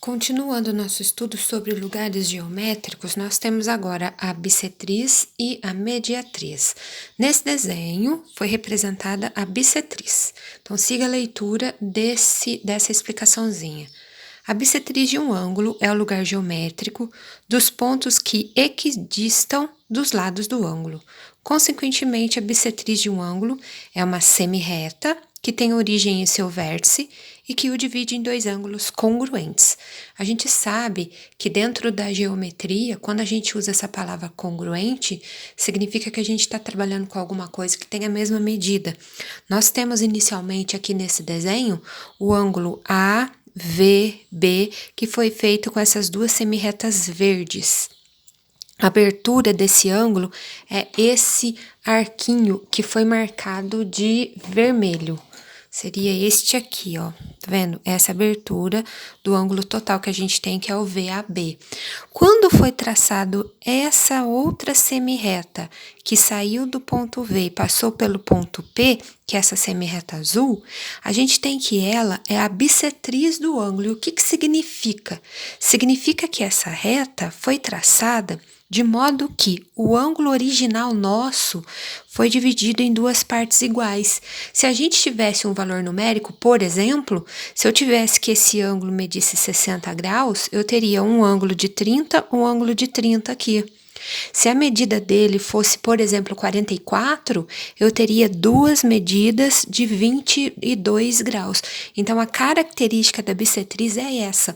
Continuando nosso estudo sobre lugares geométricos, nós temos agora a bissetriz e a mediatriz. Nesse desenho foi representada a bissetriz. Então, siga a leitura dessa explicaçãozinha. A bissetriz de um ângulo é o lugar geométrico dos pontos que equidistam dos lados do ângulo. Consequentemente, a bissetriz de um ângulo é uma semirreta que tem origem em seu vértice e que o divide em dois ângulos congruentes. A gente sabe que dentro da geometria, quando a gente usa essa palavra congruente, significa que a gente está trabalhando com alguma coisa que tem a mesma medida. Nós temos inicialmente aqui nesse desenho o ângulo AVB, que foi feito com essas duas semirretas verdes. A abertura desse ângulo é esse arquinho que foi marcado de vermelho. Seria este aqui, ó, tá vendo? Essa abertura do ângulo total que a gente tem, que é o VAB. Quando foi traçado essa outra semirreta, que saiu do ponto V e passou pelo ponto P, que é essa semirreta azul, a gente tem que ela é a bissetriz do ângulo. E o que significa? Significa que essa reta foi traçada de modo que o ângulo original nosso foi dividido em duas partes iguais. Se a gente tivesse um valor numérico, por exemplo, se eu tivesse que esse ângulo medisse 60 graus, eu teria um ângulo de 30, um ângulo de 30 aqui. Se a medida dele fosse, por exemplo, 44, eu teria duas medidas de 22 graus. Então, a característica da bissetriz é essa.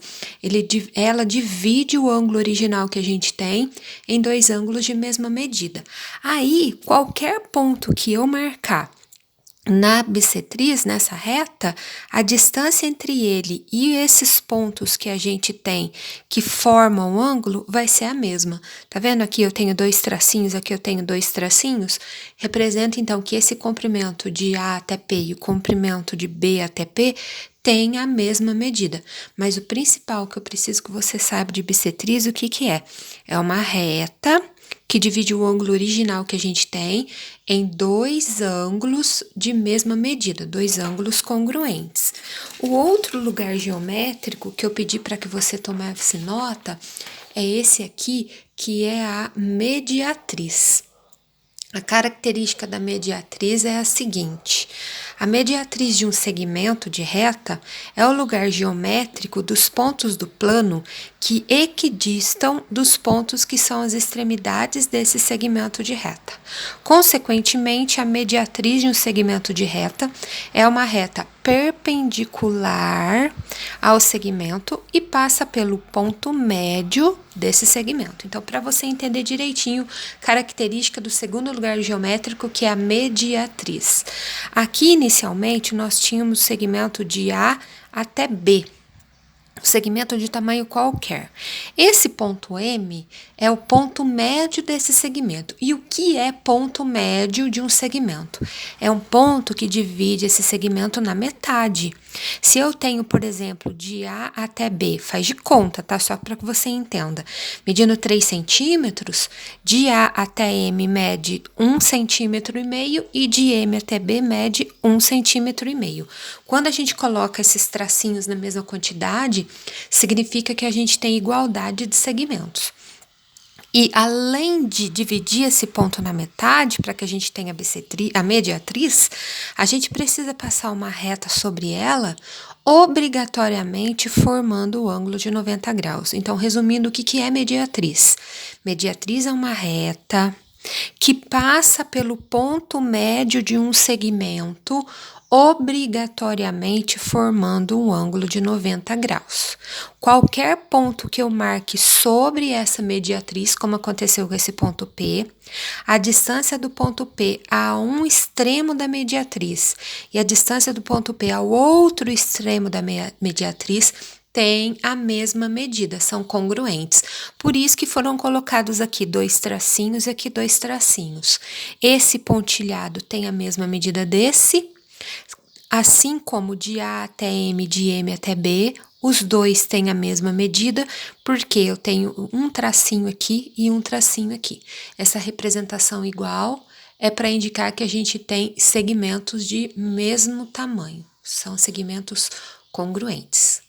Ela divide o ângulo original que a gente tem em dois ângulos de mesma medida. Aí, qualquer ponto que eu marcar na bissetriz, nessa reta, a distância entre ele e esses pontos que a gente tem que formam o ângulo vai ser a mesma. Tá vendo? Aqui eu tenho dois tracinhos, aqui eu tenho dois tracinhos. Representa então que esse comprimento de A até P e o comprimento de B até P tem a mesma medida. Mas o principal que eu preciso que você saiba de bissetriz, o que que é? É uma reta que divide o ângulo original que a gente tem em dois ângulos de mesma medida, dois ângulos congruentes. O outro lugar geométrico que eu pedi para que você tomasse nota é esse aqui, que é a mediatriz. A característica da mediatriz é a seguinte: a mediatriz de um segmento de reta é o lugar geométrico dos pontos do plano que equidistam dos pontos que são as extremidades desse segmento de reta. Consequentemente, a mediatriz de um segmento de reta é uma reta perpendicular ao segmento e passa pelo ponto médio desse segmento. Então, para você entender direitinho, característica do segundo lugar geométrico, que é a mediatriz. Aqui, inicialmente, nós tínhamos segmento de A até B, segmento de tamanho qualquer. Esse ponto M é o ponto médio desse segmento. E o que é ponto médio de um segmento? É um ponto que divide esse segmento na metade. Se eu tenho, por exemplo, de A até B, faz de conta, tá? Só para que você entenda. Medindo 3 centímetros, de A até M mede 1,5 centímetro e de M até B mede 1,5 centímetro. Quando a gente coloca esses tracinhos na mesma quantidade, significa que a gente tem igualdade de segmentos. E além de dividir esse ponto na metade, para que a gente tenha a mediatriz, a gente precisa passar uma reta sobre ela, obrigatoriamente formando o ângulo de 90 graus. Então, resumindo, o que é mediatriz? Mediatriz é uma reta que passa pelo ponto médio de um segmento, obrigatoriamente formando um ângulo de 90 graus. Qualquer ponto que eu marque sobre essa mediatriz, como aconteceu com esse ponto P, a distância do ponto P a um extremo da mediatriz e a distância do ponto P ao outro extremo da mediatriz tem a mesma medida, são congruentes. Por isso que foram colocados aqui dois tracinhos e aqui dois tracinhos. Esse pontilhado tem a mesma medida desse, assim como de A até M, de M até B, os dois têm a mesma medida, porque eu tenho um tracinho aqui e um tracinho aqui. Essa representação igual é para indicar que a gente tem segmentos de mesmo tamanho, são segmentos congruentes.